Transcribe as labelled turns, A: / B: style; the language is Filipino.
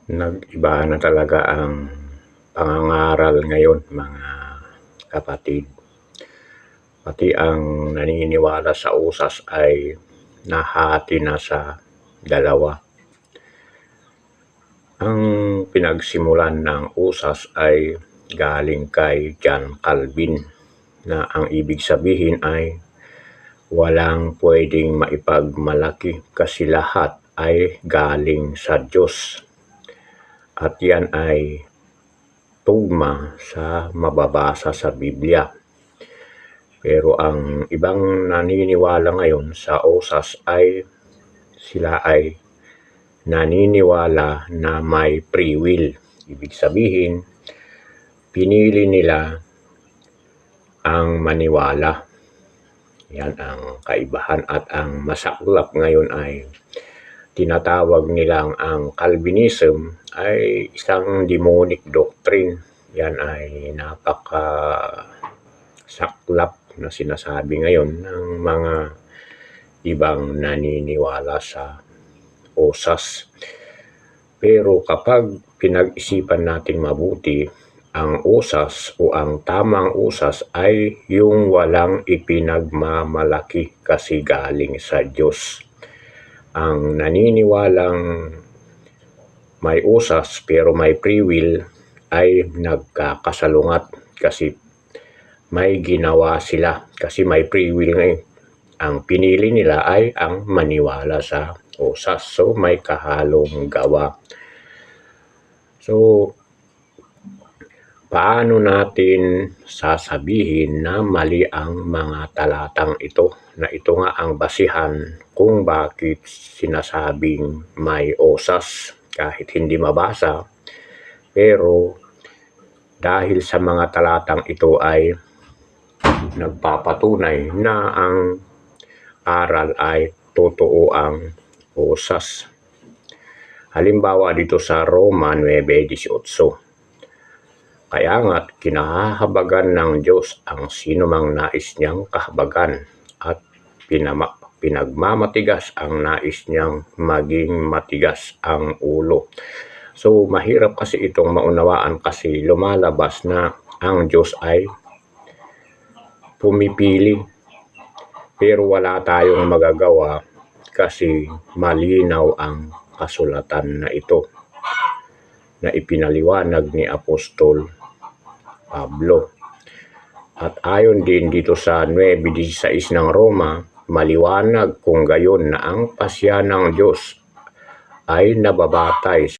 A: Nag-iba na talaga ang pangangaral ngayon, mga kapatid. Pati ang naniniwala sa usas ay nahati na sa dalawa. Ang pinagsimulan ng usas ay galing kay John Calvin na ang ibig sabihin ay walang pwedeng maipagmalaki kasi lahat ay galing sa Diyos. At yan ay tugma sa mababasa sa Biblia. Pero ang ibang naniniwala ngayon sa usas ay sila ay naniniwala na may free will. Ibig sabihin, pinili nila ang maniwala. Yan ang kaibahan at ang masaklap ngayon ay tinatawag nilang ang Calvinism ay isang demonic doctrine. Yan ay napakasaklap na sinasabi ngayon ng mga ibang naniniwala sa usas. Pero kapag pinag-isipan natin mabuti, ang usas o ang tamang usas ay yung walang ipinagmamalaki kasi galing sa Diyos. Ang naniniwalang may usas pero may free will ay nagkakasalungat kasi may ginawa sila. Kasi may free will ngayon. Ang pinili nila ay ang maniwala sa usas. So may kahalong gawa. So paano natin sasabihin na mali ang mga talatang ito? Na ito nga ang basihan kung bakit sinasabing may usas kahit hindi mabasa. Pero dahil sa mga talatang ito ay nagpapatunay na ang aral ay totoo ang usas. Halimbawa dito sa Roma 9:18. Kaya nga't kinahahabagan ng Diyos ang sinumang nais niyang kahabagan at pinagmamatigas ang nais niyang maging matigas ang ulo. So mahirap kasi itong maunawaan kasi lumalabas na ang Diyos ay pumipili. Pero wala tayong magagawa kasi malinaw ang kasulatan na ito na ipinaliwanag ni Apostol Pablo. At ayon din dito sa 9:16 ng Roma, maliwanag kung gayon na ang pasya ng Diyos ay nababatay